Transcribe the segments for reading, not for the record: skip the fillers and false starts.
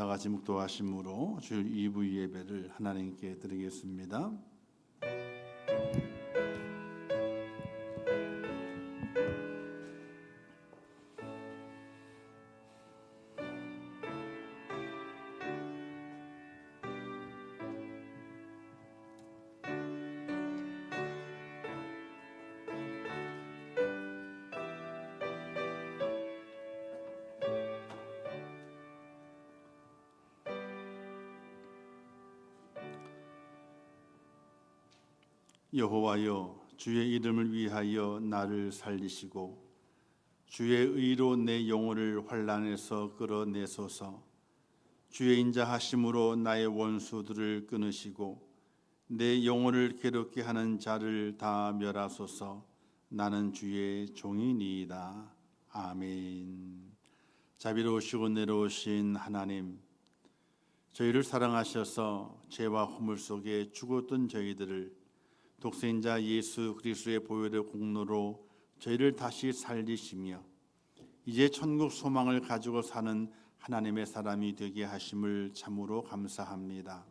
다 같이 묵도하심으로 주일 2부 예배를 하나님께 드리겠습니다. 여호와여, 주의 이름을 위하여 나를 살리시고 주의 의로 내 영혼을 환난에서 끌어내소서. 주의 인자하심으로 나의 원수들을 끊으시고 내 영혼을 괴롭게 하는 자를 다 멸하소서. 나는 주의 종이니이다. 아멘. 자비로우시고 내로우신 하나님, 저희를 사랑하셔서 죄와 허물 속에 죽었던 저희들을 독생자 예수 그리스도의 보혈의 공로로 저희를 다시 살리시며 이제 천국 소망을 가지고 사는 하나님의 사람이 되게 하심을 참으로 감사합니다.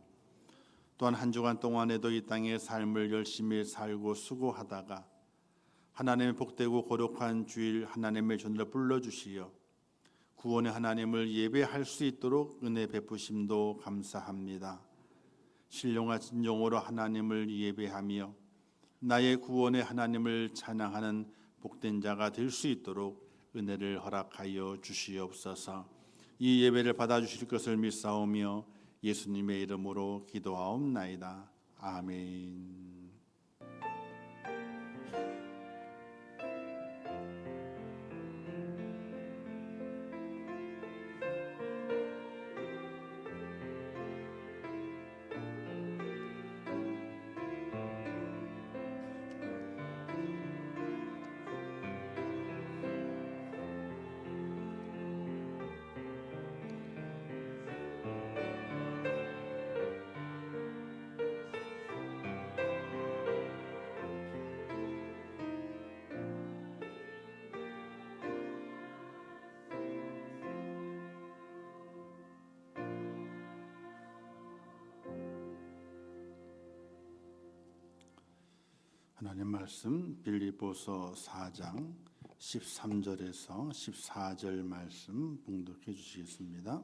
또한 한 주간 동안에도 이 땅의 삶을 열심히 살고 수고하다가 하나님의 복되고 거룩한 주일 하나님의 전을 불러주시어 구원의 하나님을 예배할 수 있도록 은혜 베푸심도 감사합니다. 신령한 진정으로 하나님을 예배하며 나의 구원의 하나님을 찬양하는 복된 자가 될 수 있도록 은혜를 허락하여 주시옵소서. 이 예배를 받아주실 것을 믿사오며 예수님의 이름으로 기도하옵나이다. 아멘. 하나님 말씀 빌립보서 4장 13절에서 14절 말씀 봉독해 주시겠습니다.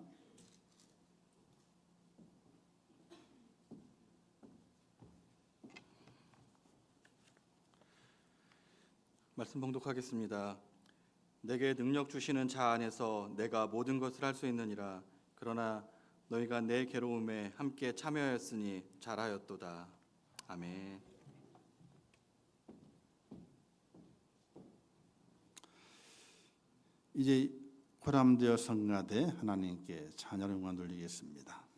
말씀 봉독하겠습니다. 내게 능력 주시는 자 안에서 내가 모든 것을 할 수 있느니라. 그러나 너희가 내 괴로움에 함께 참여하였으니 잘하였도다. 아멘. 이제 고람되어 성가대 하나님께 찬양 영광 돌리겠습니다.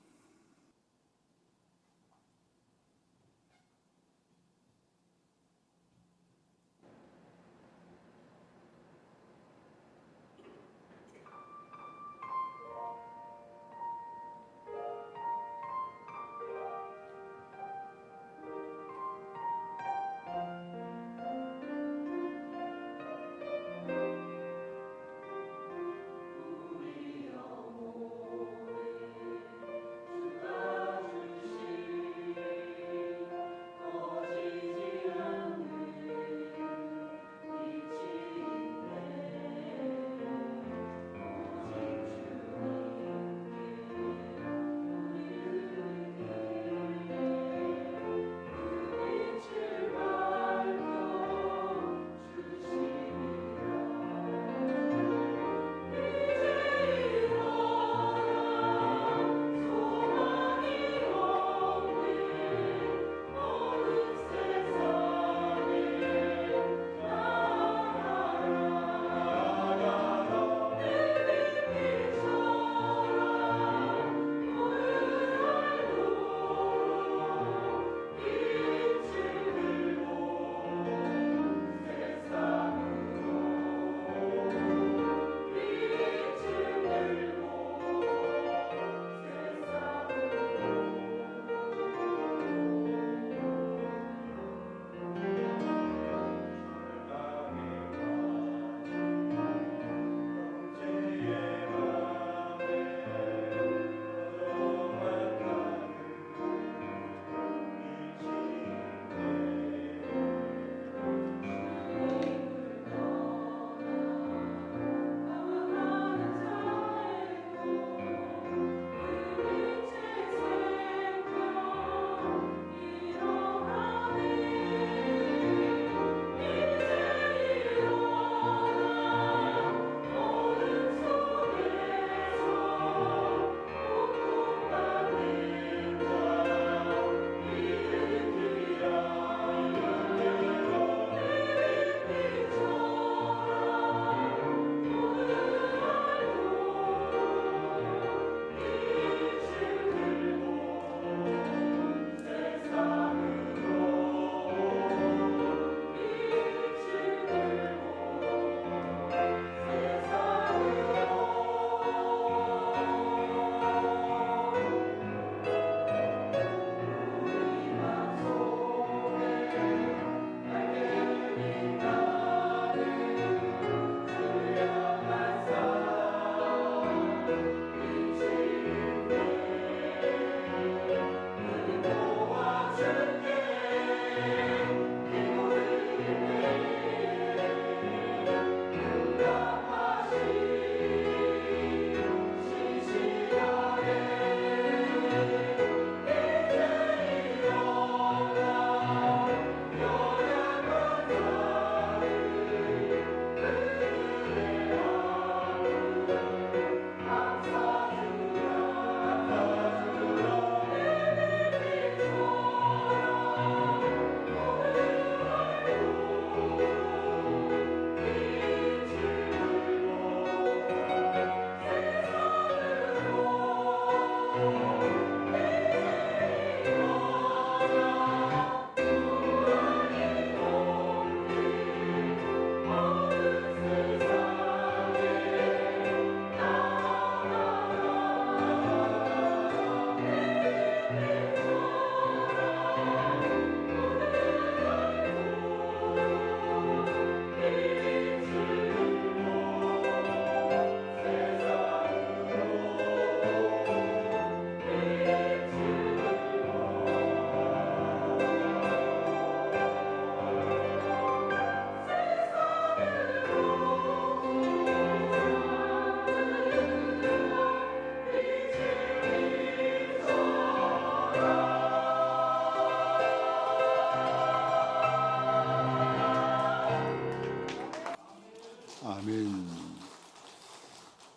아멘.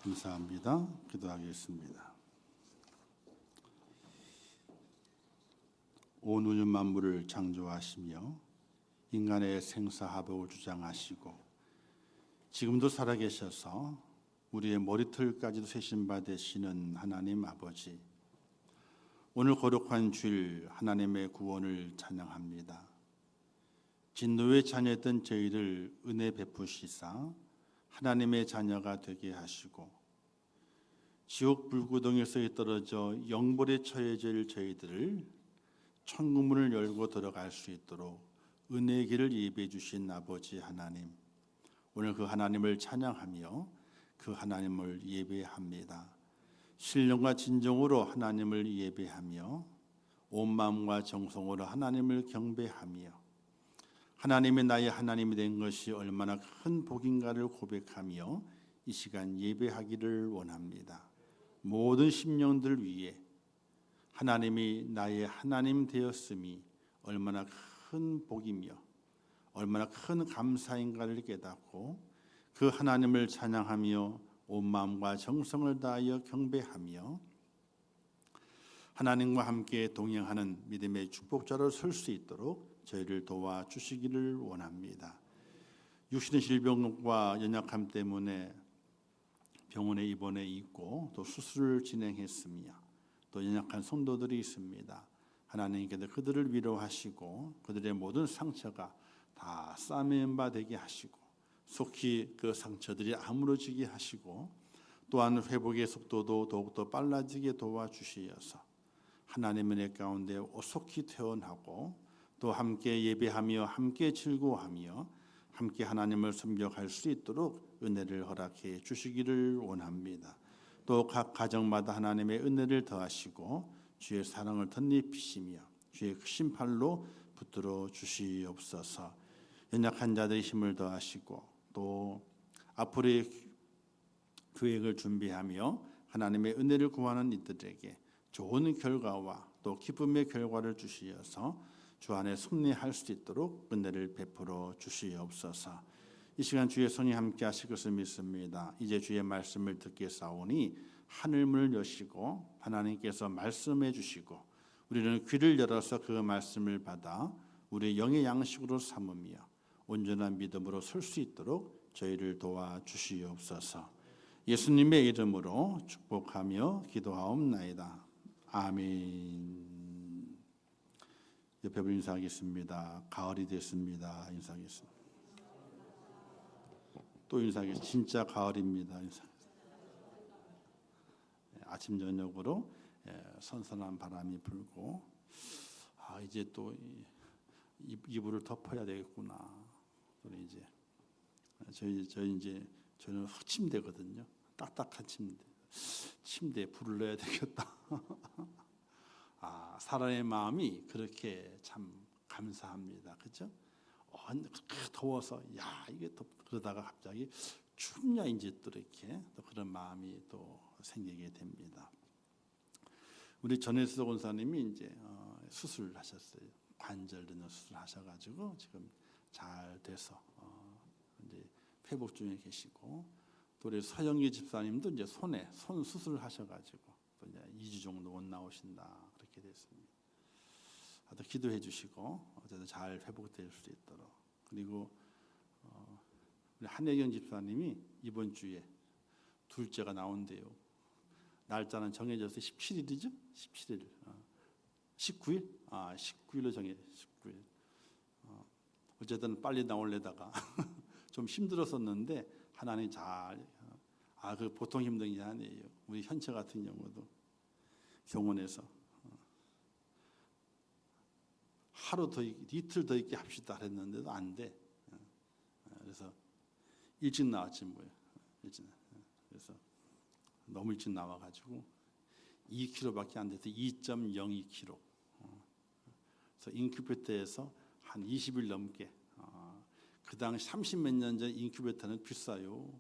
감사합니다. 기도하겠습니다. 온 우주 만물을 창조하시며 인간의 생사화복을 주장하시고 지금도 살아계셔서 우리의 머리털까지도 세신 바 되시는 하나님 아버지, 오늘 거룩한 주일 하나님의 구원을 찬양합니다. 진노의 자녀였던 저희를 은혜 베푸시사 하나님의 자녀가 되게 하시고 지옥 불구덩이에서 떨어져 영벌에 처해질 저희들을 천국문을 열고 들어갈 수 있도록 은혜의 길을 예비해 주신 아버지 하나님, 오늘 그 하나님을 찬양하며 그 하나님을 예배합니다. 신령과 진정으로 하나님을 예배하며 온 마음과 정성으로 하나님을 경배하며 하나님이 나의 하나님이 된 것이 얼마나 큰 복인가를 고백하며 이 시간 예배하기를 원합니다. 모든 심령들 위해 하나님이 나의 하나님 되었음이 얼마나 큰 복이며 얼마나 큰 감사인가를 깨닫고 그 하나님을 찬양하며 온 마음과 정성을 다하여 경배하며 하나님과 함께 동행하는 믿음의 축복자로 설 수 있도록 저희를 도와주시기를 원합니다. 육신의 질병과 연약함 때문에 병원에 입원해 있고 또 수술을 진행했으며 또 연약한 성도들이 있습니다. 하나님께서 그들을 위로하시고 그들의 모든 상처가 다 싸매인 바 되게 하시고 속히 그 상처들이 아물어지게 하시고 또한 회복의 속도도 더욱더 빨라지게 도와주시어서 하나님의 은혜 가운데 속히 퇴원하고 또 함께 예배하며 함께 즐거워하며 함께 하나님을 섬겨갈 수 있도록 은혜를 허락해 주시기를 원합니다. 또 각 가정마다 하나님의 은혜를 더하시고 주의 사랑을 덧입히시며 주의 크신 팔로 붙들어 주시옵소서. 연약한 자들의 힘을 더하시고 또 앞으로의 계획을 준비하며 하나님의 은혜를 구하는 이들에게 좋은 결과와 또 기쁨의 결과를 주시어서 주 안에 승리할 수 있도록 은혜를 베풀어 주시옵소서. 이 시간 주의 성이 함께 하실 것을 믿습니다. 이제 주의 말씀을 듣겠사오니 하늘문을 여시고 하나님께서 말씀해 주시고 우리는 귀를 열어서 그 말씀을 받아 우리의 영의 양식으로 삼으며 온전한 믿음으로 설 수 있도록 저희를 도와주시옵소서. 예수님의 이름으로 축복하며 기도하옵나이다. 아멘. 옆에 분 인사하겠습니다. 가을이 됐습니다. 인사하겠습니다. 또 인사하겠습니다. 진짜 가을입니다. 아침 저녁으로 선선한 바람이 불고 이제 또 이불을 덮어야 되겠구나. 우리 이제 저희 이제 저는 흑침대거든요. 딱딱한 침대. 침대에 불을 넣어야 되겠다. 사람의 마음이 그렇게 참 감사합니다. 그렇죠? 더워서 이게 또 그러다가 갑자기 춥냐 이제 또 이렇게 또 그런 마음이 또 생기게 됩니다. 우리 전혜수 권사님이 이제 수술하셨어요. 관절 넣는 수술하셔가지고 지금 잘 돼서 이제 회복 중에 계시고 또 우리 서영기 집사님도 이제 손 수술하셔가지고 또 이제 2주 정도 못 나오신다 그렇게 됐습니다. 또 기도해 주시고 어쨌든 잘 회복될 수 있도록. 그리고 우리 한혜경 집사님이 이번 주에 둘째가 나온대요. 날짜는 정해져서 17일이죠? 17일. 19일? 19일로 정해. 19일. 어쨌든 빨리 나오려다가 좀 힘들었었는데 하나님 잘. 그 보통 힘든 게 아니에요. 우리 현채 같은 경우도 병원에서 하루 더 이틀 더 있게 합시다 했는데도 안 돼. 그래서 일찍 나왔지 뭐예요. 일찍. 그래서 너무 일찍 나와가지고 2kg밖에 안 돼서 2.02kg. 그래서 인큐베이터에서 한 20일 넘게. 그 당시 30몇 년 전 인큐베이터는 비싸요.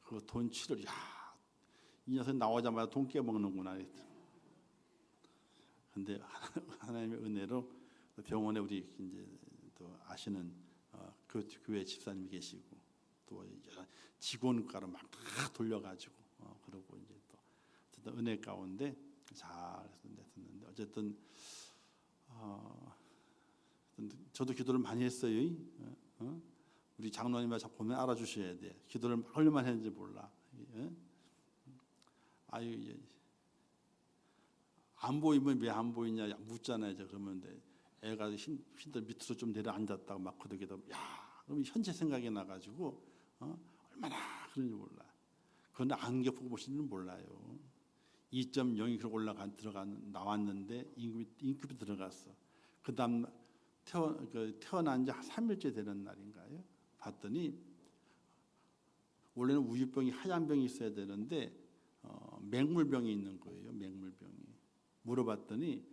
그거 돈 7을 이 녀석 나오자마자 돈 깨먹는구나. 근데 하나님의 은혜로 병원에 우리 이제 또 아시는 그 교회 집사님이 계시고 또 직원가로 막 돌려가지고 그러고 이제 또 어쨌든 은혜 가운데 잘 됐는데 어쨌든 저도 기도를 많이 했어요. 우리 장로님이 자꾸 보면 알아주셔야 돼. 기도를 얼마나 했는지 몰라. 안 보이면 왜 안 보이냐 묻잖아요. 그러면 애가 힘들 밑으로 좀 내려앉았다고 막 그러기도 그럼 현재 생각이 나가지고 얼마나 그런지 몰라. 그런데 안겨 보시는 몰라요. 2.02kg 나왔는데 인큐비 들어갔어. 그다음 태어난 지 3일째 되는 날인가요? 봤더니 원래는 우유병이 하얀 병이 있어야 되는데 맹물병이 있는 거예요. 맹물병이. 물어봤더니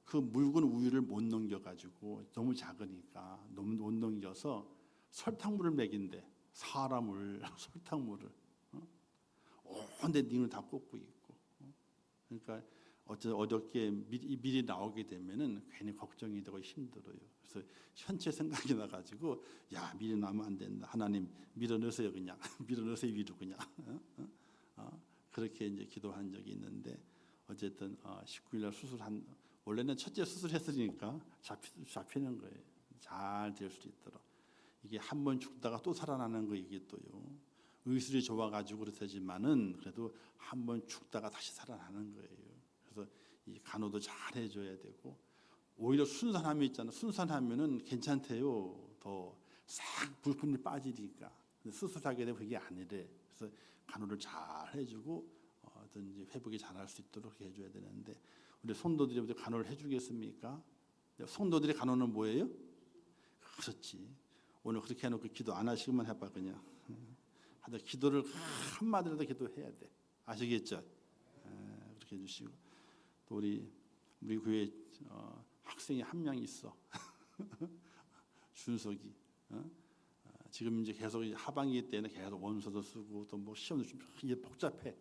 그 묽은 우유를 못 넘겨가지고 너무 작으니까 너무 못 넘겨서 설탕물을 먹인대. 사람을 설탕물을. 온데 닝을 다 꽂고 있고. 그러니까 어저께 미리 나오게 되면은 괜히 걱정이 되고 힘들어요. 그래서 현재 생각이 나가지고 미리 나면 안 된다. 하나님 밀어넣으세요 그냥. 밀어넣으세요 위로 그냥. 그렇게 이제 기도한 적이 있는데 어쨌든 19일 날 수술한 원래는 첫째 수술했으니까 잡히는 거예요. 잘 될 수 있도록. 이게 한 번 죽다가 또 살아나는 거 이게 또요. 의술이 좋아가지고 그렇지만은 그래도 한 번 죽다가 다시 살아나는 거예요. 그래서 이 간호도 잘 해줘야 되고 오히려 순산함이 있잖아. 순산하면은 괜찮대요. 더 싹 불끈이 빠지니까. 근데 수술하게 되면 그게 아니래. 그래서 간호를 잘 해주고 어떤지 회복이 잘할 수 있도록 해줘야 되는데 우리 성도들이 간호를 해주겠습니까? 성도들의 간호는 뭐예요? 그렇지. 오늘 그렇게 해놓고 기도 안 하시기만 해봐 그냥. 하여튼 기도를 한마디라도 기도해야 돼. 아시겠죠? 그렇게 해주시고 또 우리 교회 학생이 한 명 있어. 준석이. 지금 이제 계속 하반기 때는 계속 원서도 쓰고 또 뭐 시험도 좀 이게 복잡해.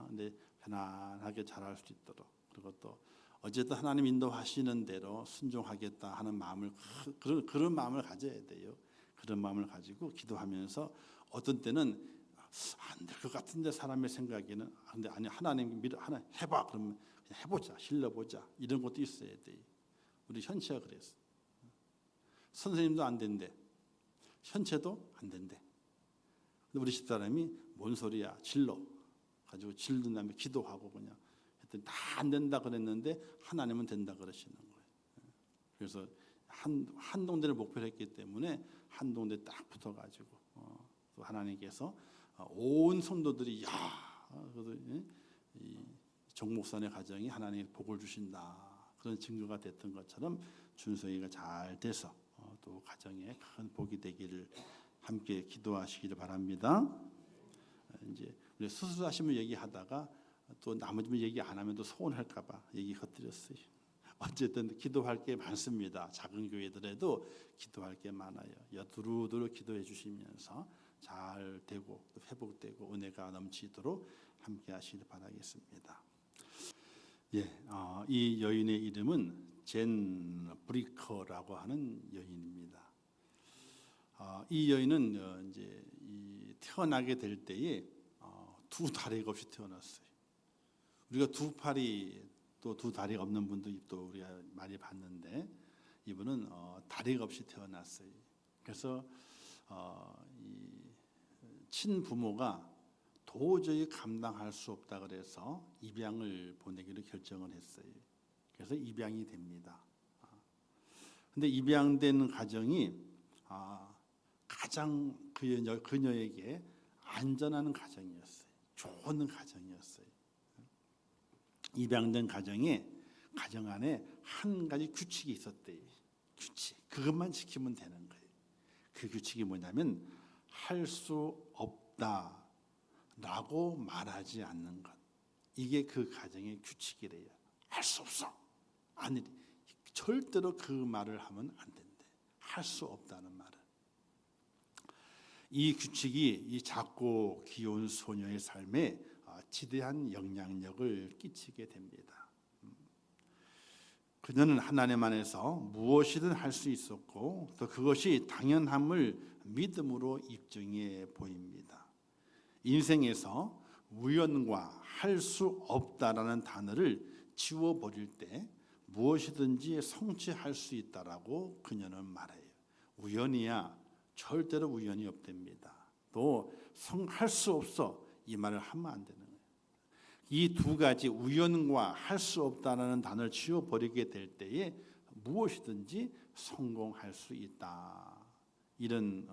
근데 편안하게 잘할 수 있도록 그리고 또 어쨌든 하나님 인도하시는 대로 순종하겠다 하는 마음을 그런 마음을 가져야 돼요. 그런 마음을 가지고 기도하면서 어떤 때는 안 될 것 같은데 사람의 생각에는 근데 아니 하나님 하나 해봐 그러면 그냥 해보자 실려보자 이런 것도 있어야 돼. 우리 현채가 그랬어. 선생님도 안 된대. 현채도 안 된대. 근데 우리 집사람이 뭔 소리야 질러 가지고 질른 다음에 기도하고 그냥 했더니 다 안 된다 그랬는데 하나님은 된다 그러시는 거예요. 그래서 한동대를 목표로 했기 때문에 한동대 딱 붙어가지고 또 하나님께서 온 성도들이 그래도 이 정목선의 가정이 하나님의 복을 주신다 그런 증거가 됐던 것처럼 준성이가 잘 돼서 또 가정에 큰 복이 되기를 함께 기도하시기를 바랍니다. 이제 우리 수술하시면 얘기하다가 또 나머지 얘기 안 하면 또 소원할까봐 얘기 헛드렸어요. 어쨌든 기도할 게 많습니다. 작은 교회들에도 기도할 게 많아요. 두루두루 기도해 주시면서 잘 되고 또 회복되고 은혜가 넘치도록 함께 하시길 바라겠습니다. 이 여인의 이름은 젠 브리커라고 하는 여인입니다. 이 여인은 이제 태어나게 될 때에 두 다리가 없이 태어났어요. 우리가 두 팔이 또 두 다리가 없는 분도 또 우리가 많이 봤는데 이분은 다리가 없이 태어났어요. 그래서 이 친부모가 도저히 감당할 수 없다 그래서 입양을 보내기로 결정을 했어요. 그래서 입양이 됩니다. 근데 입양된 가정이 가장 그녀에게 안전한 가정이었어요. 좋은 가정이었어요. 입양된 가정 안에 한 가지 규칙이 있었대요. 규칙. 그것만 지키면 되는 거예요. 그 규칙이 뭐냐면 할 수 없다라고 말하지 않는 것. 이게 그 가정의 규칙이래요. 할 수 없어. 아니, 절대로 그 말을 하면 안 된대. 할 수 없다는 말을. 이 규칙이 이 작고 귀여운 소녀의 삶에 지대한 영향력을 끼치게 됩니다. 그녀는 하나님 안에서 무엇이든 할 수 있었고 또 그것이 당연함을 믿음으로 입증해 보입니다. 인생에서 우연과 할 수 없다라는 단어를 지워버릴 때 무엇이든지 성취할 수 있다라고 그녀는 말해요. 우연이야 절대로 우연이 없답니다. 또 할 수 없어 이 말을 하면 안 되는 거예요. 이 두 가지 우연과 할 수 없다라는 단어를 지워버리게 될 때에 무엇이든지 성공할 수 있다. 이런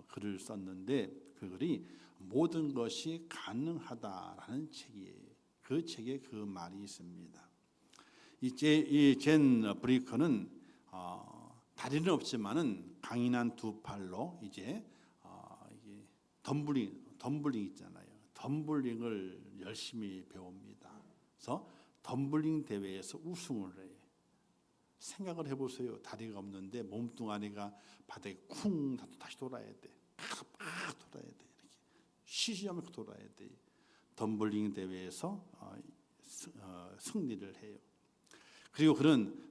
글을 썼는데 그 글이 모든 것이 가능하다라는 책이에요. 그 책에 그 말이 있습니다. 이 젠 브리커는 다리는 없지만은 강인한 두 팔로 이제 이게 덤블링 있잖아요. 덤블링을 열심히 배웁니다. 그래서 덤블링 대회에서 우승을 해요. 생각을 해보세요. 다리가 없는데 몸뚱아리가 바닥에 쿵 다시 돌아야 돼. 팍 돌아야 돼. 이렇게 쉬지 않고 돌아야 돼. 덤블링 대회에서 승리를 해요. 그리고 그는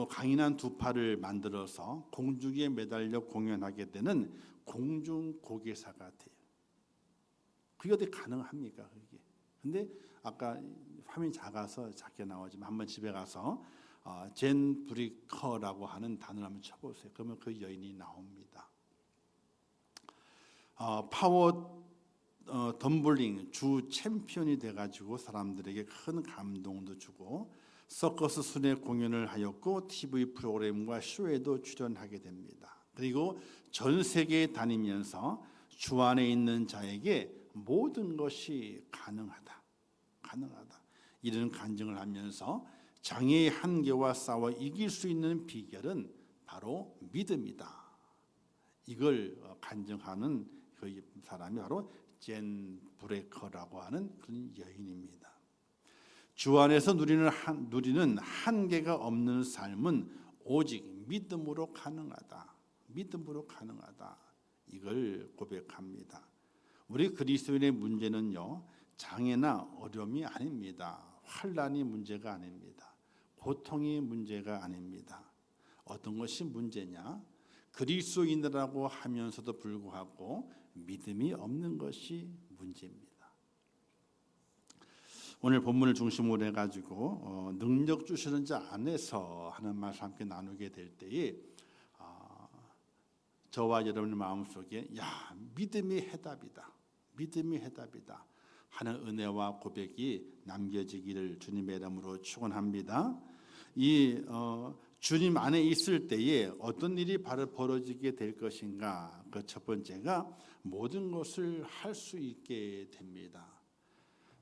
강인한 두 팔을 만들어서 공중에 매달려 공연하게 되는 공중 고개사가 돼요. 그게 어떻게 가능합니까? 그게. 근데 아까 화면이 작게 나오지만 한번 집에 가서 젠 브리커라고 하는 단어를 한번 쳐보세요. 그러면 그 여인이 나옵니다. 파워 덤블링 주 챔피언이 돼가지고 사람들에게 큰 감동도 주고 서커스 순회 공연을 하였고 TV 프로그램과 쇼에도 출연하게 됩니다. 그리고 전 세계에 다니면서 주 안에 있는 자에게 모든 것이 가능하다. 이런 간증을 하면서 장애의 한계와 싸워 이길 수 있는 비결은 바로 믿음이다. 이걸 간증하는 그 사람이 바로 젠 브레커라고 하는 그런 여인입니다. 주 안에서 누리는 한계가 없는 삶은 오직 믿음으로 가능하다. 이걸 고백합니다. 우리 그리스도인의 문제는요, 장애나 어려움이 아닙니다. 환난이 문제가 아닙니다. 고통이 문제가 아닙니다. 어떤 것이 문제냐? 그리스도인이라고 하면서도 불구하고 믿음이 없는 것이 문제입니다. 오늘 본문을 중심으로 해가지고 능력 주시는 자 안에서 하는 말씀 함께 나누게 될 때에 저와 여러분의 마음속에 믿음이 해답이다 하는 은혜와 고백이 남겨지기를 주님의 이름으로 축원합니다. 이 주님 안에 있을 때에 어떤 일이 바로 벌어지게 될 것인가? 그 첫 번째가 모든 것을 할 수 있게 됩니다.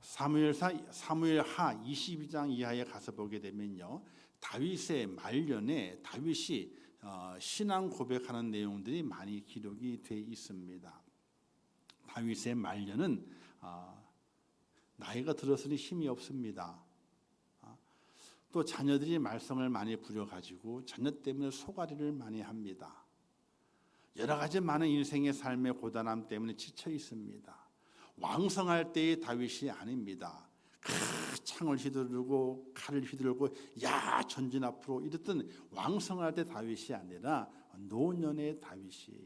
사무엘하 22장 이하에 가서 보게 되면요, 다윗의 말년에 다윗이 신앙 고백하는 내용들이 많이 기록이 돼 있습니다. 다윗의 말년은 나이가 들었으니 힘이 없습니다. 또 자녀들이 말썽을 많이 부려가지고 자녀 때문에 소가리를 많이 합니다. 여러 가지 많은 인생의 삶의 고단함 때문에 지쳐 있습니다. 왕성할 때의 다윗이 아닙니다. 창을 휘두르고 칼을 휘두르고 전진 앞으로 이랬던 왕성할 때 다윗이 아니라 노년의 다윗이,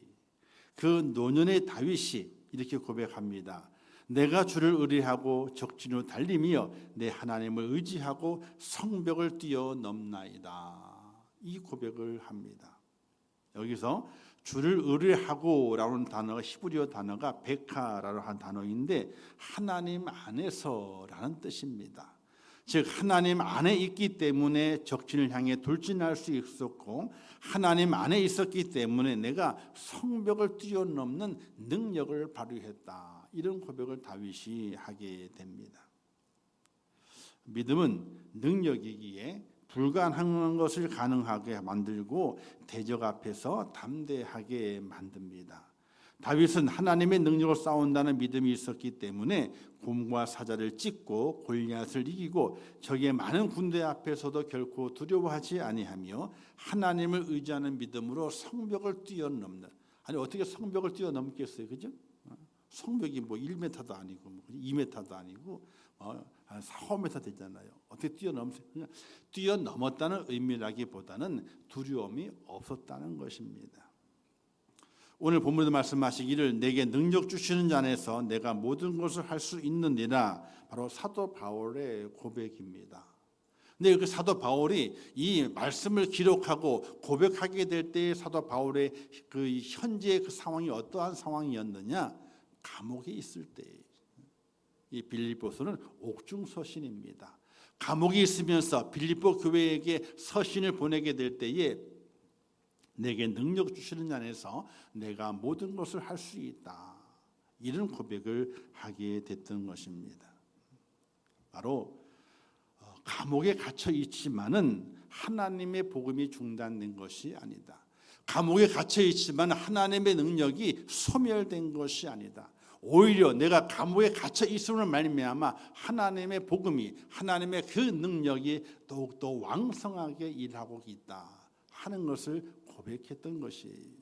그 노년의 다윗이 이렇게 고백합니다. 내가 주를 의뢰하고 적진으로 달리며 내 하나님을 의지하고 성벽을 뛰어넘나이다. 이 고백을 합니다. 여기서 주를 의뢰하고라는 단어가 히브리어 단어가 베카라는 한 단어인데 하나님 안에서라는 뜻입니다. 즉 하나님 안에 있기 때문에 적진을 향해 돌진할 수 있었고 하나님 안에 있었기 때문에 내가 성벽을 뛰어넘는 능력을 발휘했다. 이런 고백을 다윗이 하게 됩니다. 믿음은 능력이기에 불가능한 것을 가능하게 만들고 대적 앞에서 담대하게 만듭니다. 다윗은 하나님의 능력을 싸운다는 믿음이 있었기 때문에 곰과 사자를 찢고 골리앗을 이기고 적의 많은 군대 앞에서도 결코 두려워하지 아니하며 하나님을 의지하는 믿음으로 성벽을 뛰어넘는, 아니 어떻게 성벽을 뛰어넘겠어요, 그죠? 성벽이 뭐 1m도 아니고 뭐 2m도 아니고 한 4, 5m 되잖아요. 어떻게 뛰어넘었다는 의미라기보다는 두려움이 없었다는 것입니다. 오늘 본문에도 말씀하시기를 내게 능력 주시는 자 안에서 내가 모든 것을 할 수 있느니라, 바로 사도 바울의 고백입니다. 근데 그 사도 바울이 이 말씀을 기록하고 고백하게 될 때의 사도 바울의 그 현재의 그 상황이 어떠한 상황이었느냐? 감옥에 있을 때. 이 빌립보서는 옥중 서신입니다. 감옥에 있으면서 빌립보 교회에게 서신을 보내게 될 때에 내게 능력 주시는 안에서 내가 모든 것을 할 수 있다. 이런 고백을 하게 됐던 것입니다. 바로 감옥에 갇혀 있지만은 하나님의 복음이 중단된 것이 아니다. 감옥에 갇혀 있지만 하나님의 능력이 소멸된 것이 아니다. 오히려 내가 감옥에 갇혀 있음을 말미암아 하나님의 복음이, 하나님의 그 능력이 더욱더 왕성하게 일하고 있다 하는 것을 고백했던 것이.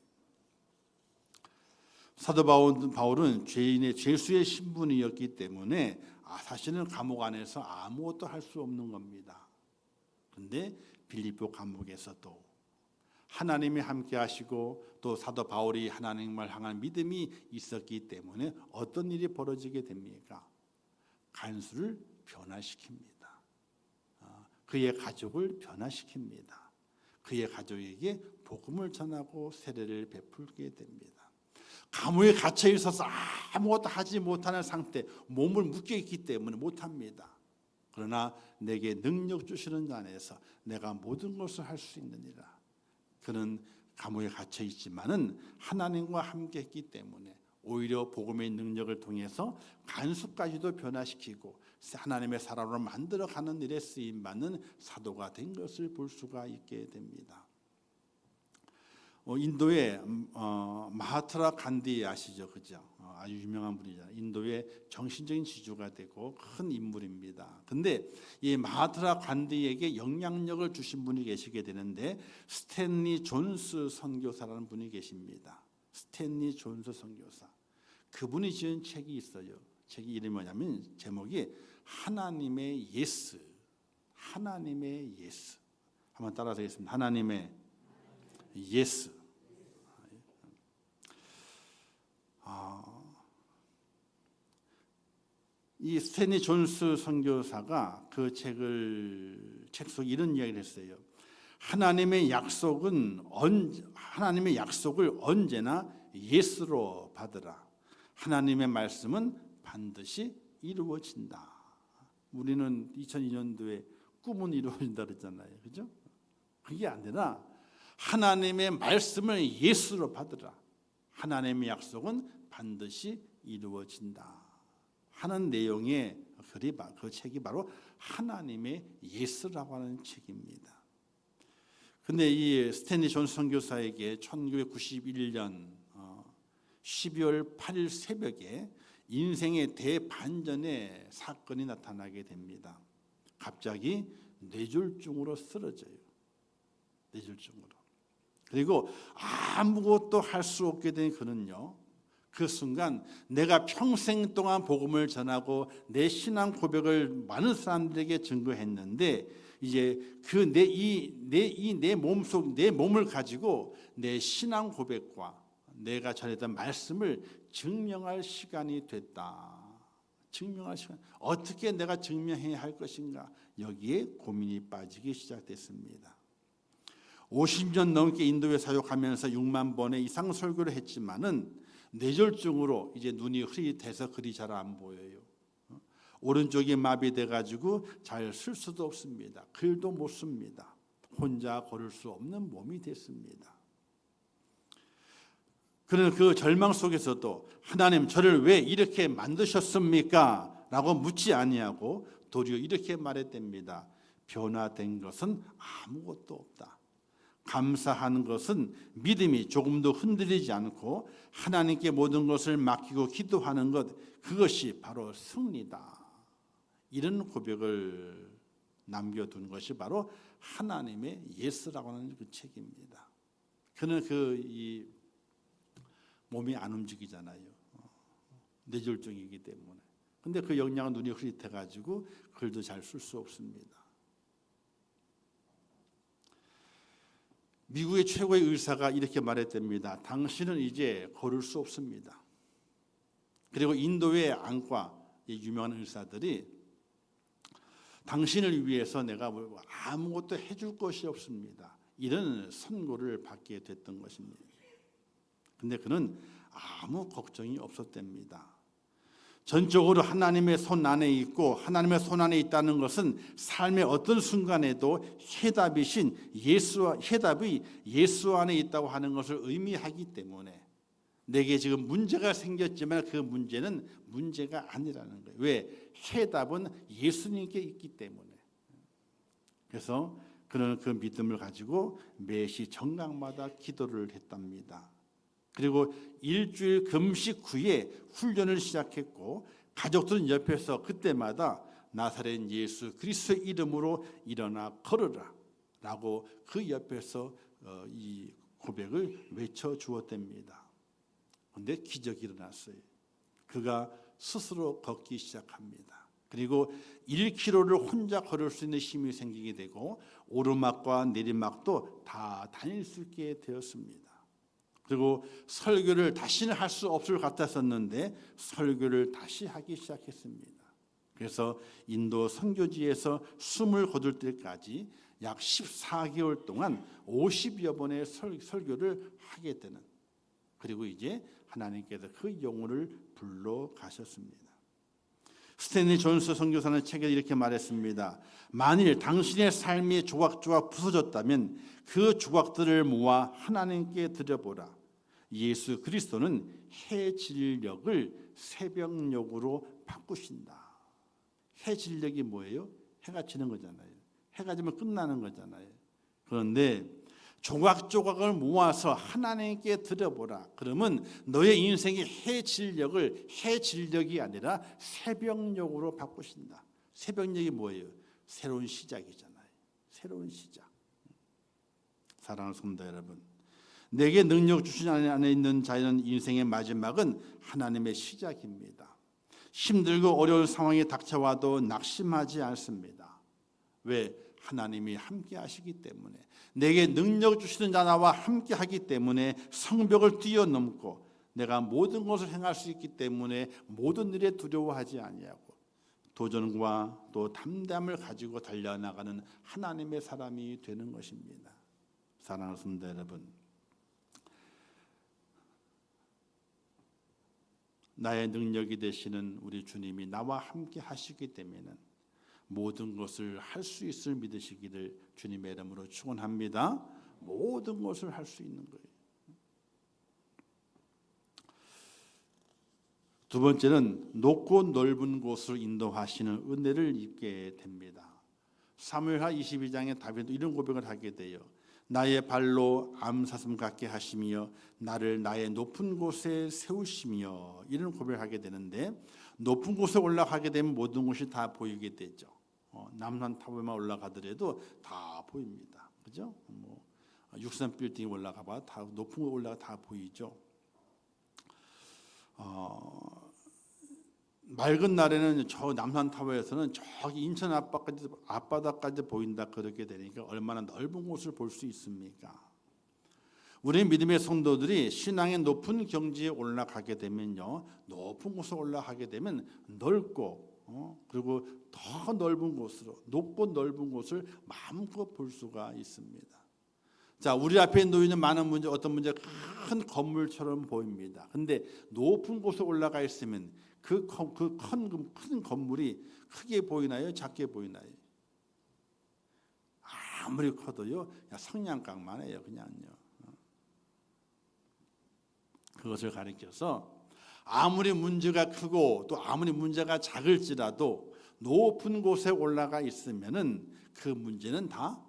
사도 바울은 죄인의 죄수의 신분이었기 때문에 사실은 감옥 안에서 아무것도 할 수 없는 겁니다. 그런데 빌립보 감옥에서도 하나님이 함께 하시고 또 사도 바울이 하나님을 향한 믿음이 있었기 때문에 어떤 일이 벌어지게 됩니까? 간수를 변화시킵니다. 그의 가족을 변화시킵니다. 그의 가족에게 복음을 전하고 세례를 베풀게 됩니다. 감옥에 갇혀 있어서 아무것도 하지 못하는 상태, 몸을 묶여 있기 때문에 못합니다. 그러나 내게 능력 주시는 자 안에서 내가 모든 것을 할 수 있느니라. 그는 감옥에 갇혀 있지만은 하나님과 함께 했기 때문에 오히려 복음의 능력을 통해서 간수까지도 변화시키고 하나님의 사람으로 만들어가는 일에 쓰임받는 사도가 된 것을 볼 수가 있게 됩니다. 인도의 마하트라 간디 아시죠, 그죠? 아주 유명한 분이잖아요. 인도의 정신적인 지주가 되고 큰 인물입니다. 근데 이 마하트라 간디에게 영향력을 주신 분이 계시게 되는데 스탠리 존스 선교사라는 분이 계십니다. 스탠리 존스 선교사. 그분이 지은 책이 있어요. 책이 이름이 뭐냐면 제목이 하나님의 예스. 하나님의 예스. 한번 따라서 하겠습니다. 하나님의 예스. 이 스탠리 존스 선교사가 그 책 속에 이런 이야기를 했어요. 하나님의 약속을 언제나 예스로 받으라. 하나님의 말씀은 반드시 이루어진다. 우리는 2002년도에 꿈은 이루어진다 그랬잖아요, 그죠? 그게 아니라 하나님의 말씀을 예스로 받으라. 하나님의 약속은 반드시 이루어진다 하는 내용의 그 책이 바로 하나님의 예스라고 하는 책입니다. 근데 이 스탠리 존스 선교사에게 1991년 12월 8일 새벽에 인생의 대반전의 사건이 나타나게 됩니다. 갑자기 뇌졸중으로 쓰러져요. 뇌졸중으로. 그리고 아무것도 할 수 없게 된 그는요, 그 순간 내가 평생 동안 복음을 전하고 내 신앙 고백을 많은 사람들에게 증거했는데 이제 그 내 몸속 내 몸을 가지고 내 신앙 고백과 내가 전했던 말씀을 증명할 시간이 됐다. 증명할 시간. 어떻게 내가 증명해야 할 것인가? 여기에 고민이 빠지기 시작됐습니다. 50년 넘게 인도에 사역하면서 6만 번의 이상 설교를 했지만은 뇌졸중으로 이제 눈이 흐릿해서 글이 잘 안 보여요. 오른쪽이 마비돼 가지고 잘 쓸 수도 없습니다. 글도 못 씁니다. 혼자 걸을 수 없는 몸이 됐습니다. 그런 그 절망 속에서도 하나님 저를 왜 이렇게 만드셨습니까? 라고 묻지 아니하고 도리어 이렇게 말했답니다. 변화된 것은 아무것도 없다. 감사하는 것은 믿음이 조금도 흔들리지 않고 하나님께 모든 것을 맡기고 기도하는 것, 그것이 바로 승리다. 이런 고백을 남겨둔 것이 바로 하나님의 예스라고 하는 그 책입니다. 그는 이 몸이 안 움직이잖아요. 뇌졸중이기 때문에. 근데 그 영양은 눈이 흐릿해가지고 글도 잘 쓸 수 없습니다. 미국의 최고의 의사가 이렇게 말했답니다. 당신은 이제 걸을 수 없습니다. 그리고 인도의 안과 유명한 의사들이 당신을 위해서 내가 아무것도 해줄 것이 없습니다. 이런 선고를 받게 됐던 것입니다. 근데 그는 아무 걱정이 없었답니다. 전적으로 하나님의 손 안에 있고 하나님의 손 안에 있다는 것은 삶의 어떤 순간에도 해답이 예수 안에 있다고 하는 것을 의미하기 때문에 내게 지금 문제가 생겼지만 그 문제는 문제가 아니라는 거예요. 왜? 해답은 예수님께 있기 때문에. 그래서 그는 그 믿음을 가지고 매시 정각마다 기도를 했답니다. 그리고 일주일 금식 후에 훈련을 시작했고 가족들은 옆에서 그때마다 나사렛 예수 그리스도의 이름으로 일어나 걸으라 라고 그 옆에서 이 고백을 외쳐 주었답니다. 그런데 기적이 일어났어요. 그가 스스로 걷기 시작합니다. 그리고 1km를 혼자 걸을 수 있는 힘이 생기게 되고 오르막과 내리막도 다 다닐 수 있게 되었습니다. 그리고 설교를 다시는 할 수 없을 것 같았었는데 설교를 다시 하기 시작했습니다. 그래서 인도 선교지에서 숨을 거둘 때까지 약 14개월 동안 50여 번의 설교를 하게 되는, 그리고 이제 하나님께서 그 영혼을 불러 가셨습니다. 스탠리 존스 선교사는 책에 이렇게 말했습니다. 만일 당신의 삶이 조각조각 부서졌다면 그 조각들을 모아 하나님께 드려보라. 예수 그리스도는 해질녘을 새벽녘으로 바꾸신다. 해질녘이 뭐예요? 해가 지는 거잖아요. 해가 지면 끝나는 거잖아요. 그런데 조각조각을 모아서 하나님께 드려보라. 그러면 너의 인생의 해질녘이 아니라 새벽녘으로 바꾸신다. 새벽녘이 뭐예요? 새로운 시작이잖아요. 새로운 시작. 사랑하는 성도 여러분, 내게 능력 주신 안에 있는 자연 인생의 마지막은 하나님의 시작입니다. 힘들고 어려운 상황이 닥쳐와도 낙심하지 않습니다. 왜? 하나님이 함께 하시기 때문에. 내게 능력 주시는 자 나와 함께 하기 때문에 성벽을 뛰어넘고 내가 모든 것을 행할 수 있기 때문에 모든 일에 두려워하지 아니하고 도전과 또 담담을 가지고 달려나가는 하나님의 사람이 되는 것입니다. 사랑하는 성도 여러분, 나의 능력이 되시는 우리 주님이 나와 함께 하시기 때문에 모든 것을 할 수 있을 믿으시기를 주님의 이름으로 축원합니다. 모든 것을 할 수 있는 거예요. 두 번째는 높고 넓은 곳으로 인도하시는 은혜를 입게 됩니다. 사무엘하 22장에 다윗도 이런 고백을 하게 돼요. 나의 발로 암사슴 같게 하시며 나를 나의 높은 곳에 세우시며, 이런 고백을 하게 되는데, 높은 곳에 올라가게 되면 모든 것이 다 보이게 되죠. 남산타워에만 올라가더라도 다 보입니다. 그죠? 63 빌딩에 올라가봐 다 높은 곳 올라가 다 보이죠. 맑은 날에는 저 남산타워에서는 저기 인천 앞바다까지 보인다, 그렇게 되니까 얼마나 넓은 곳을 볼 수 있습니까? 우리 믿음의 성도들이 신앙의 높은 경지에 올라가게 되면요, 높은 곳에 올라가게 되면 넓고 그리고 더 넓은 곳으로, 높고 넓은 곳을 마음껏 볼 수가 있습니다. 자, 우리 앞에 놓이는 많은 문제, 어떤 문제가 큰 건물처럼 보입니다. 근데 높은 곳에 올라가 있으면 그 큰 건물이 크게 보이나요? 작게 보이나요? 아무리 커도요, 성냥깡만 해요, 그냥요. 그것을 가리켜서 아무리 문제가 크고 또 아무리 문제가 작을지라도 높은 곳에 올라가 있으면은 그 문제는 다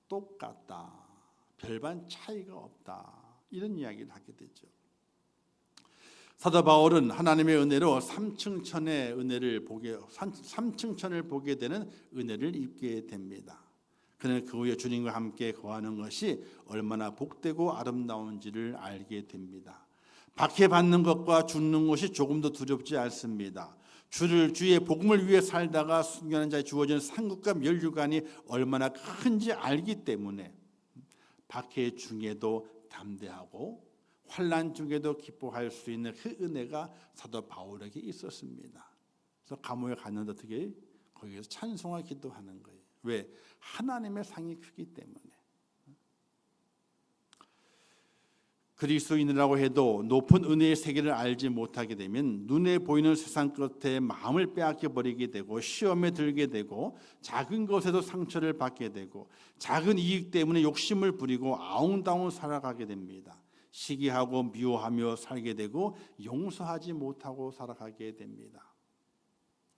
똑같다. 별반 차이가 없다. 이런 이야기를 하게 되죠. 사도 바울은 하나님의 은혜로 삼층천의 은혜를 삼층천을 보게 되는 은혜를 입게 됩니다. 그는 그 후에 주님과 함께 거하는 것이 얼마나 복되고 아름다운지를 알게 됩니다. 박해받는 것과 죽는 것이 조금도 두렵지 않습니다. 주의 복음을 위해 살다가 순교하는 자에 주어진 상급과 면류관이 얼마나 큰지 알기 때문에 박해 중에도 담대하고 환난 중에도 기뻐할 수 있는 그 은혜가 사도 바울에게 있었습니다. 그래서 감옥에 갔는데 어떻게 거기에서 찬송하 기도하는 거예요. 왜? 하나님의 상이 크기 때문에. 그리스도인이라고 해도 높은 은혜의 세계를 알지 못하게 되면 눈에 보이는 세상 끝에 마음을 빼앗겨 버리게 되고 시험에 들게 되고 작은 것에도 상처를 받게 되고 작은 이익 때문에 욕심을 부리고 아웅다웅 살아가게 됩니다. 시기하고 미워하며 살게 되고 용서하지 못하고 살아가게 됩니다.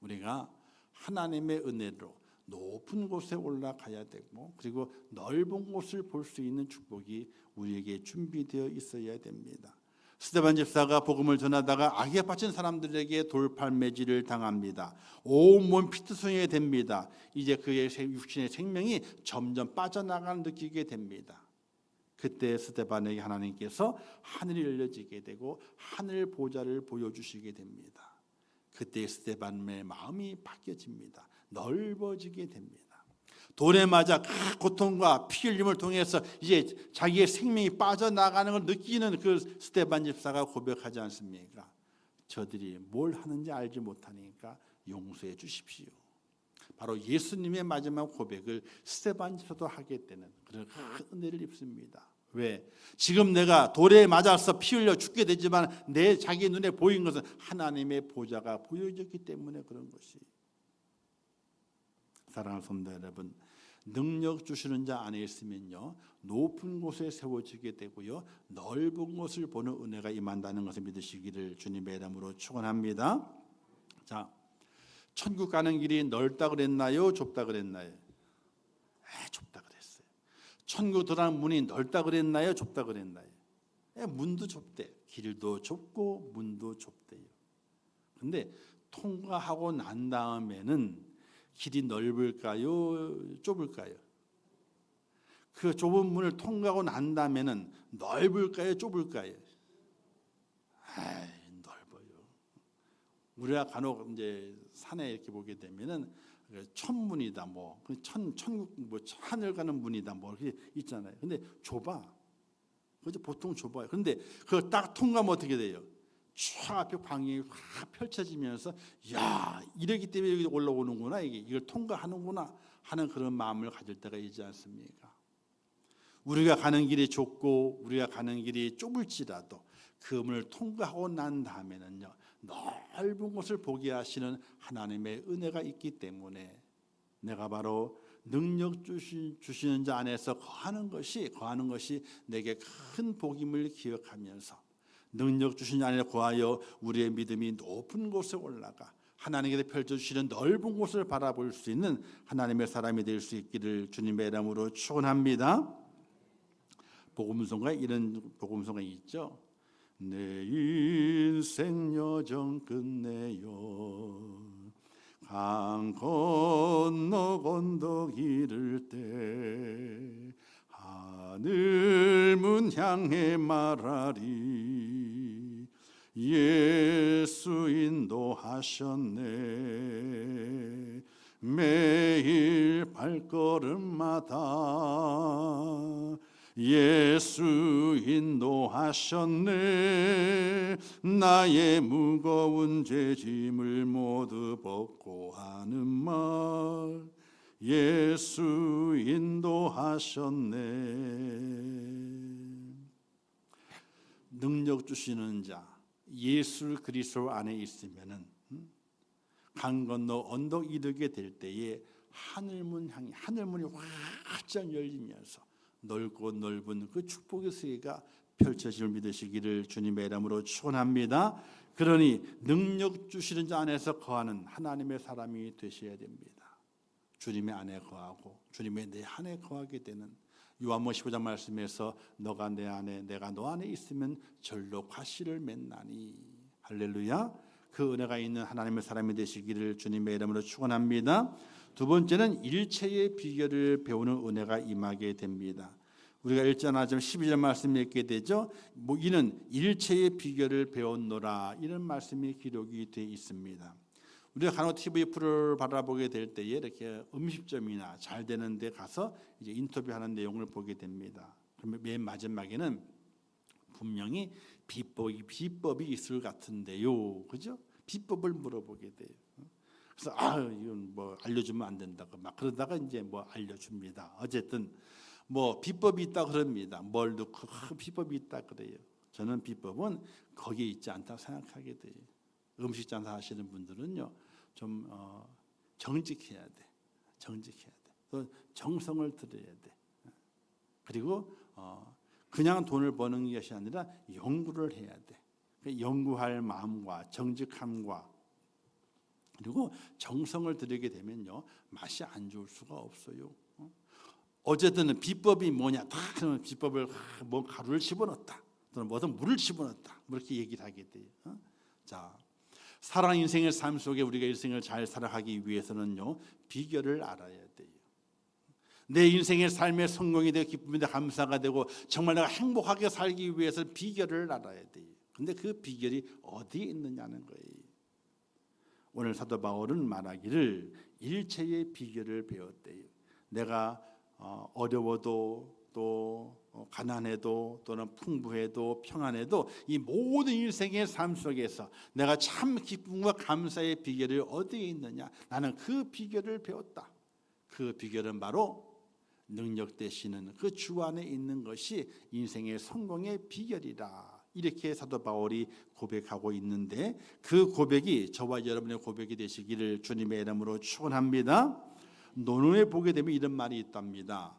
우리가 하나님의 은혜로 높은 곳에 올라가야 되고 그리고 넓은 곳을 볼 수 있는 축복이 우리에게 준비되어 있어야 됩니다. 스데반 집사가 복음을 전하다가 악에 빠진 사람들에게 돌팔매질을 당합니다. 온몸 피투성이가 됩니다. 이제 그의 육신의 생명이 점점 빠져나가는 느끼게 됩니다. 그때 스데반에게 하나님께서 하늘이 열려지게 되고 하늘 보좌를 보여주시게 됩니다. 그때 스데반의 마음이 바뀌어집니다. 넓어지게 됩니다. 돌에 맞아 고통과 피 흘림을 통해서 이제 자기의 생명이 빠져나가는 걸 느끼는 그 스데반 집사가 고백하지 않습니까? 저들이 뭘 하는지 알지 못하니까 용서해 주십시오. 바로 예수님의 마지막 고백을 스데반 집사도 하게 되는 그런 큰 은혜를 입습니다. 왜? 지금 내가 돌에 맞아서 피 흘려 죽게 되지만 내 자기 눈에 보인 것은 하나님의 보좌가 보여졌기 때문에 그런 것이. 사랑하는 성도 여러분, 능력 주시는 자 안에 있으면요 높은 곳에 세워지게 되고요 넓은 곳을 보는 은혜가 임한다는 것을 믿으시기를 주님의 이름으로 축원합니다. 자, 천국 가는 길이 넓다 그랬나요? 좁다 그랬나요? 좁다 그랬어요. 천국 들어가는 문이 넓다 그랬나요? 좁다 그랬나요? 문도 좁대. 길도 좁고 문도 좁대요. 근데 통과하고 난 다음에는 길이 넓을까요? 좁을까요? 그 좁은 문을 통과하고 난 다음에는 넓을까요? 좁을까요? 넓어요. 우리가 간혹 이제 산에 이렇게 보게 되면은 천문이다, 뭐 천국, 뭐 하늘 가는 문이다, 뭐 이렇게 있잖아요. 근데 좁아. 그죠? 보통 좁아요. 근데 그걸 딱 통과하면 어떻게 돼요? 쫙 앞에 광경이 확 펼쳐지면서 야, 이러기 때문에 여기 올라오는구나, 이걸 통과하는구나 하는 그런 마음을 가질 때가 있지 않습니까? 우리가 가는 길이 좁고 우리가 가는 길이 좁을지라도 그 문을 통과하고 난 다음에는요 넓은 곳을 보게 하시는 하나님의 은혜가 있기 때문에 내가 바로 능력 주시는 자 안에서 거하는 것이 내게 큰 복임을 기억하면서 능력 주신 안에 거하여 우리의 믿음이 높은 곳에 올라가 하나님께서 펼쳐주시는 넓은 곳을 바라볼 수 있는 하나님의 사람이 될 수 있기를 주님의 이름으로 축원합니다. 복음성가에 이런 복음성가 있죠. 내 인생 여정 끝내요 강 건너 건덕 이를 때 하늘 문 향해 말하리 예수 인도하셨네 매일 발걸음마다 예수 인도하셨네 나의 무거운 죄짐을 모두 벗고 하는 말 예수 인도하셨네 인도하셨네. 능력 주시는 자 예수 그리스도 안에 있으면은 강 건너 언덕 이르게 될 때에 하늘문이 활짝 열리면서 넓고 넓은 그 축복의 세계가 펼쳐짐을 믿으시기를 주님의 이름으로 축원합니다. 그러니 능력 주시는 자 안에서 거하는 하나님의 사람이 되셔야 됩니다. 주님의 안에 거하고 주님의 내 안에 거하게 되는 요한복음 15장 말씀에서 너가 내 안에 내가 너 안에 있으면 절로 과실을 맺나니 할렐루야. 그 은혜가 있는 하나님의 사람이 되시기를 주님의 이름으로 축원합니다. 두 번째는 일체의 비결을 배우는 은혜가 임하게 됩니다. 우리가 1장 12절 말씀을 읽게 되죠. 이는 일체의 비결을 배웠노라 이런 말씀이 기록이 되어 있습니다. 우리가 간혹 TV 프로를 바라보게 될 때에 이렇게 음식점이나 잘 되는 데 가서 이제 인터뷰하는 내용을 보게 됩니다. 그러면 맨 마지막에는 분명히 비법이 있을 것 같은데요, 그죠? 비법을 물어보게 돼요. 그래서 이건 뭐 알려주면 안 된다고 막 그러다가 이제 뭐 알려줍니다. 어쨌든 뭐 비법이 있다 그럽니다. 뭘 넣고 비법이 있다 그래요. 저는 비법은 거기에 있지 않다고 생각하게 돼요. 음식 장사 하시는 분들은요 좀 정직해야 돼. 또 정성을 들여야 돼. 그리고 그냥 돈을 버는 것이 아니라 연구를 해야 돼. 연구할 마음과 정직함과 그리고 정성을 들이게 되면요 맛이 안 좋을 수가 없어요. 어쨌든 비법이 뭐냐? 다 그러면 비법을 뭐 가루를 집어넣었다, 또는 뭐든 물을 집어넣었다, 뭐 이렇게 얘기를 하게 돼요. 자, 사랑 인생의 삶 속에 우리가 인생을 잘 살아가기 위해서는요 비결을 알아야 돼요. 내 인생의 삶의 성공이 되고 기쁨이 되고 감사가 되고 정말 내가 행복하게 살기 위해서 비결을 알아야 돼요. 근데 그 비결이 어디에 있느냐는 거예요. 오늘 사도 바울은 말하기를 일체의 비결을 배웠대요. 내가 어려워도 또 가난해도 또는 풍부해도 평안해도 이 모든 인생의 삶 속에서 내가 참 기쁨과 감사의 비결이 어디에 있느냐? 나는 그 비결을 배웠다. 그 비결은 바로 능력 되시는 그 주 안에 있는 것이 인생의 성공의 비결이라. 이렇게 사도 바울이 고백하고 있는데 그 고백이 저와 여러분의 고백이 되시기를 주님의 이름으로 축원합니다. 논어에 보게 되면 이런 말이 있답니다.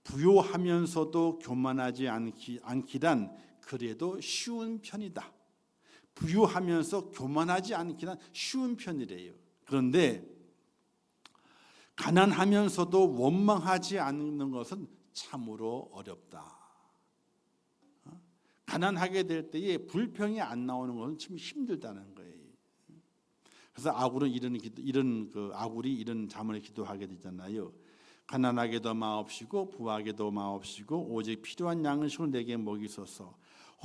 부요하면서도 교만하지 않기란 그래도 쉬운 편이다. 부요하면서 교만하지 않기란 쉬운 편이래요. 그런데 가난하면서도 원망하지 않는 것은 참으로 어렵다. 가난하게 될 때에 불평이 안 나오는 것은 참 힘들다는 거예요. 그래서 아굴은 아굴이 이런 자문에 기도하게 되잖아요. 가난하게도 마옵시고 부하게도 마옵시고 오직 필요한 양식을 내게 먹이소서.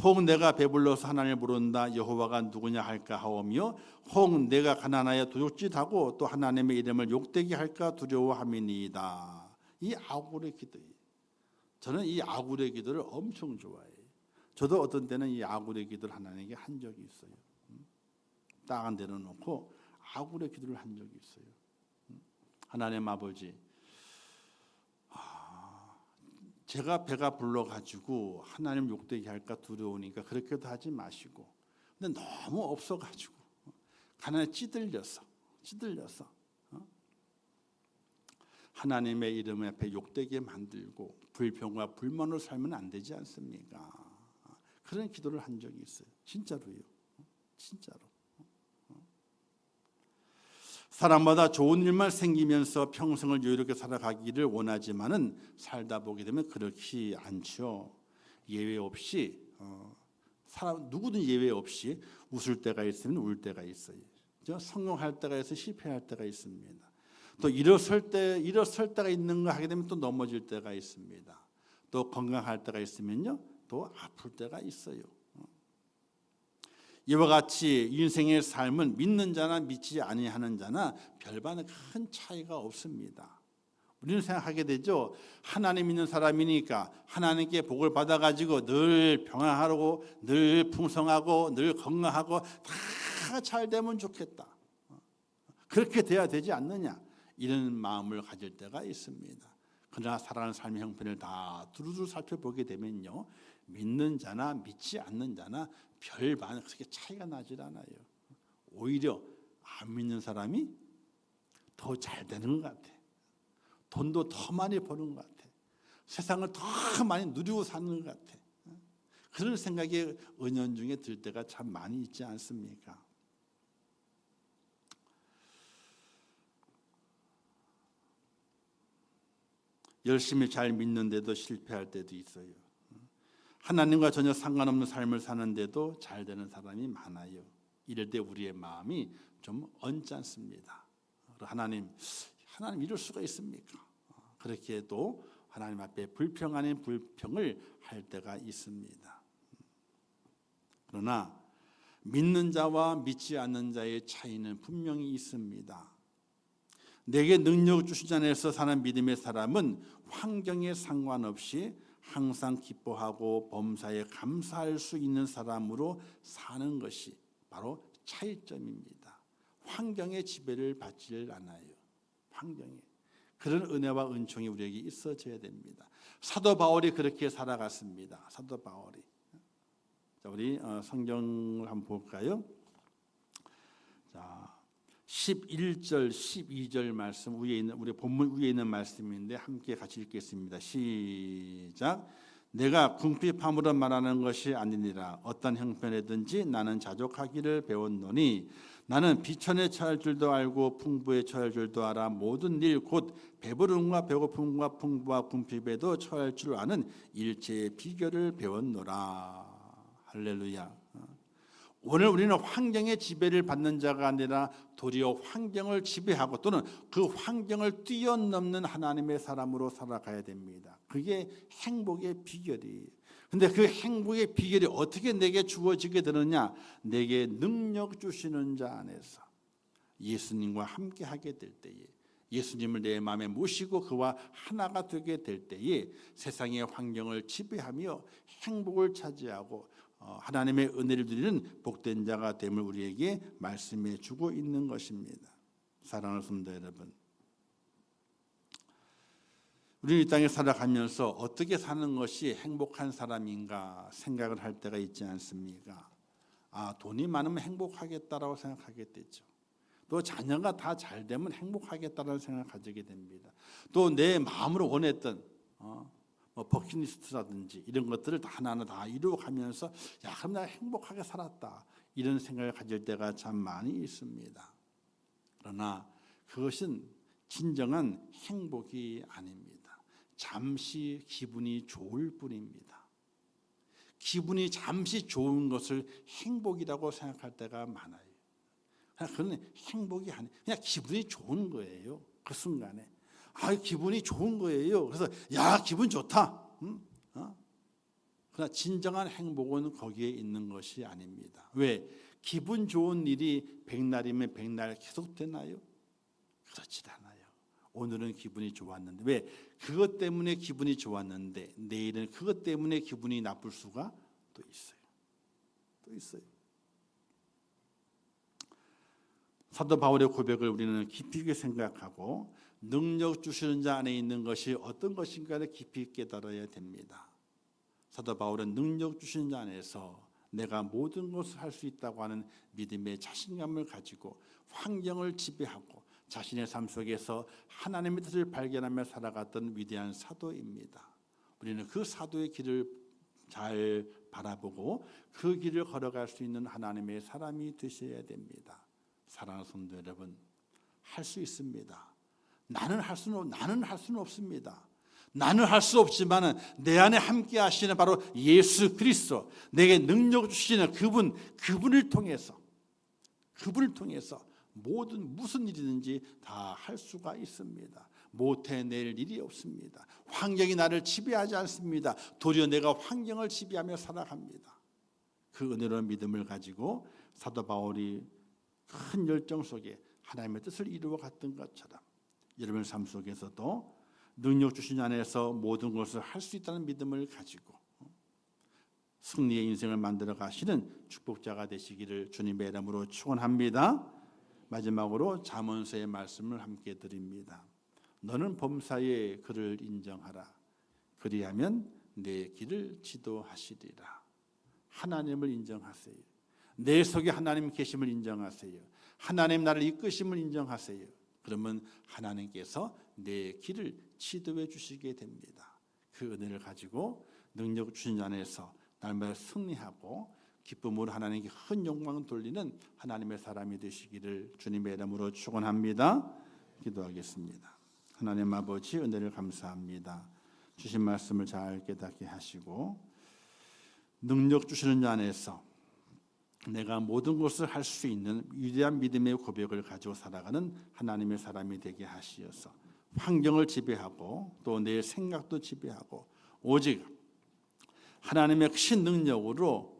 혹 내가 배불러서 하나님을 부른다 여호와가 누구냐 할까 하오며 혹 내가 가난하여 도둑질하고 또 하나님의 이름을 욕되게 할까 두려워함이니이다. 이 아굴의 기도예요. 저는 이 아굴의 기도를 엄청 좋아해요. 저도 어떤 때는 이 아굴의 기도를 하나님에게 한 적이 있어요. 딱 내려놓고 아굴의 기도를 한 적이 있어요. 하나님 아버지, 제가 배가 불러가지고 하나님 욕되게 할까 두려우니까 그렇게도 하지 마시고, 근데 너무 없어가지고 가난에 찌들려서 하나님의 이름 앞에 욕되게 만들고 불평과 불만으로 살면 안 되지 않습니까? 그런 기도를 한 적이 있어요. 진짜로요. 진짜로. 사람마다 좋은 일만 생기면서 평생을 여유롭게 살아가기를 원하지만은 살다 보게 되면 그렇지 않죠. 예외 없이 사람 누구든 예외 없이 웃을 때가 있으면 울 때가 있어요. 성공할 때가 있어 실패할 때가 있습니다. 또 일어설 때가 있는 거 하게 되면 또 넘어질 때가 있습니다. 또 건강할 때가 있으면요 또 아플 때가 있어요. 이와 같이 인생의 삶은 믿는 자나 믿지 아니하는 자나 별반 큰 차이가 없습니다. 우리는 생각하게 되죠. 하나님 믿는 사람이니까 하나님께 복을 받아가지고 늘 평안하고 늘 풍성하고 늘 건강하고 다 잘 되면 좋겠다. 그렇게 돼야 되지 않느냐 이런 마음을 가질 때가 있습니다. 그러나 살아가는 삶의 형편을 다 두루두루 살펴보게 되면요, 믿는 자나 믿지 않는 자나 별반 그렇게 차이가 나질 않아요. 오히려 안 믿는 사람이 더 잘 되는 것 같아. 돈도 더 많이 버는 것 같아. 세상을 더 많이 누리고 사는 것 같아. 그런 생각이 은연중에 들 때가 참 많이 있지 않습니까? 열심히 잘 믿는데도 실패할 때도 있어요. 하나님과 전혀 상관없는 삶을 사는데도 잘 되는 사람이 많아요. 이럴 때 우리의 마음이 좀 언짢습니다. 하나님 이럴 수가 있습니까? 그렇게 해도 하나님 앞에 불평 아닌 불평을 할 때가 있습니다. 그러나 믿는 자와 믿지 않는 자의 차이는 분명히 있습니다. 내게 능력 주신 자 안에서 사는 믿음의 사람은 환경에 상관없이 항상 기뻐하고 범사에 감사할 수 있는 사람으로 사는 것이 바로 차이점입니다. 환경의 지배를 받지를 않아요. 환경에 그런 은혜와 은총이 우리에게 있어져야 됩니다. 사도 바울이 그렇게 살아갔습니다. 사도 바울이. 자, 우리 성경을 한번 볼까요? 자, 11절, 12절 말씀 위에 있는 우리 본문 위에 있는 말씀인데 함께 같이 읽겠습니다. 시작. 내가 궁핍함으로 말하는 것이 아니니라. 어떤 형편이든지 나는 자족하기를 배웠노니 나는 비천에 처할 줄도 알고 풍부에 처할 줄도 알아. 모든 일 곧 배부름과 배고픔과 풍부와 궁핍에도 처할 줄 아는 일체의 비결을 배웠노라. 할렐루야. 오늘 우리는 환경의 지배를 받는 자가 아니라 도리어 환경을 지배하고 또는 그 환경을 뛰어넘는 하나님의 사람으로 살아가야 됩니다. 그게 행복의 비결이에요. 근데 그 행복의 비결이 어떻게 내게 주어지게 되느냐? 내게 능력 주시는 자 안에서 예수님과 함께 하게 될 때에, 예수님을 내 마음에 모시고 그와 하나가 되게 될 때에 세상의 환경을 지배하며 행복을 차지하고 하나님의 은혜를 누리는 복된 자가 됨을 우리에게 말씀해 주고 있는 것입니다. 사랑하는 성도 여러분, 우리는 이 땅에 살아가면서 어떻게 사는 것이 행복한 사람인가 생각을 할 때가 있지 않습니까? 돈이 많으면 행복하겠다라고 생각하게 되죠. 또 자녀가 다 잘 되면 행복하겠다라는 생각을 가지게 됩니다. 또 내 마음으로 원했던 버킷리스트라든지 이런 것들을 다 하나하나 다 이루어가면서 그럼 내가 행복하게 살았다 이런 생각을 가질 때가 참 많이 있습니다. 그러나 그것은 진정한 행복이 아닙니다. 잠시 기분이 좋을 뿐입니다. 기분이 잠시 좋은 것을 행복이라고 생각할 때가 많아요. 그건 행복이 아니에요. 그냥 기분이 좋은 거예요. 그 순간에. 기분이 좋은 거예요. 그래서 기분 좋다. 그러나 진정한 행복은 거기에 있는 것이 아닙니다. 왜? 기분 좋은 일이 백날이면 백날 계속되나요? 그렇지 않아요. 오늘은 기분이 좋았는데 왜? 그것 때문에 기분이 좋았는데 내일은 그것 때문에 기분이 나쁠 수가 또 있어요. 또 있어요. 사도 바울의 고백을 우리는 깊이 있게 생각하고 능력 주시는 자 안에 있는 것이 어떤 것인가를 깊이 깨달아야 됩니다. 사도 바울은 능력 주시는 자 안에서 내가 모든 것을 할 수 있다고 하는 믿음의 자신감을 가지고 환경을 지배하고 자신의 삶 속에서 하나님의 뜻을 발견하며 살아갔던 위대한 사도입니다. 우리는 그 사도의 길을 잘 바라보고 그 길을 걸어갈 수 있는 하나님의 사람이 되셔야 됩니다. 사랑하는 성도 여러분, 할 수 있습니다. 나는 할 수는 없습니다. 나는 할 수 없지만 내 안에 함께 하시는 바로 예수 그리스도, 내게 능력 주시는 그분을 통해서 무슨 일이든지 다 할 수가 있습니다. 못 해낼 일이 없습니다. 환경이 나를 지배하지 않습니다. 도리어 내가 환경을 지배하며 살아갑니다. 그 은혜로운 믿음을 가지고 사도 바울이 큰 열정 속에 하나님의 뜻을 이루어 갔던 것처럼 여러분의 삶 속에서도 능력 주신 안에서 모든 것을 할 수 있다는 믿음을 가지고 승리의 인생을 만들어 가시는 축복자가 되시기를 주님의 이름으로 축원합니다. 마지막으로 잠언서의 말씀을 함께 드립니다. 너는 범사에 그를 인정하라. 그리하면 내 길을 지도하시리라. 하나님을 인정하세요. 내 속에 하나님 계심을 인정하세요. 하나님 나를 이끄심을 인정하세요. 그러면 하나님께서 내 길을 지도해 주시게 됩니다. 그 은혜를 가지고 능력 주신 안에서 날마다 승리하고 기쁨으로 하나님께 큰 영광을 돌리는 하나님의 사람이 되시기를 주님의 이름으로 축원합니다. 기도하겠습니다. 하나님 아버지, 은혜를 감사합니다. 주신 말씀을 잘 깨닫게 하시고 능력 주시는 자 안에서 내가 모든 것을 할 수 있는 위대한 믿음의 고백을 가지고 살아가는 하나님의 사람이 되게 하시어서 환경을 지배하고 또 내 생각도 지배하고 오직 하나님의 크신 능력으로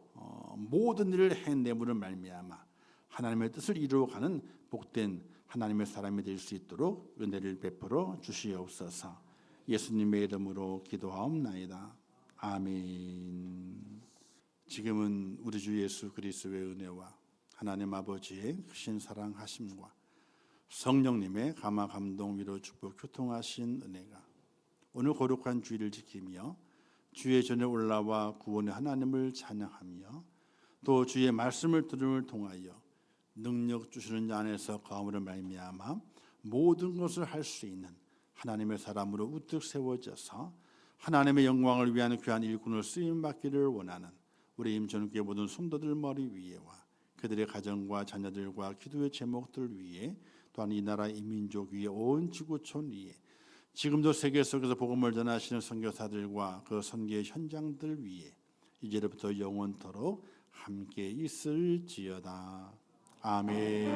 모든 일을 해내므로 말미암아 하나님의 뜻을 이루어가는 복된 하나님의 사람이 될 수 있도록 은혜를 베풀어 주시옵소서. 예수님의 이름으로 기도하옵나이다. 아멘. 지금은 우리 주 예수 그리스도의 은혜와 하나님 아버지의 크신 사랑하심과 성령님의 감화 감동 위로 축복 교통하신 은혜가 오늘 거룩한 주일을 지키며 주의 전에 올라와 구원의 하나님을 찬양하며 또 주의 말씀을 들음을 통하여 능력 주시는 자 안에서 거함으로 말미암아 모든 것을 할 수 있는 하나님의 사람으로 우뚝 세워져서 하나님의 영광을 위한 귀한 일꾼을 쓰임 받기를 원하는 우리 임전교회 모든 성도들 머리 위에와 그들의 가정과 자녀들과 기도의 제목들 위에 또한 이 나라 이민족 위에 온 지구촌 위에 지금도 세계 속에서 복음을 전하시는 선교사들과 그 선교의 현장들 위에 이제부터 영원토록 함께 있을지어다. 아멘.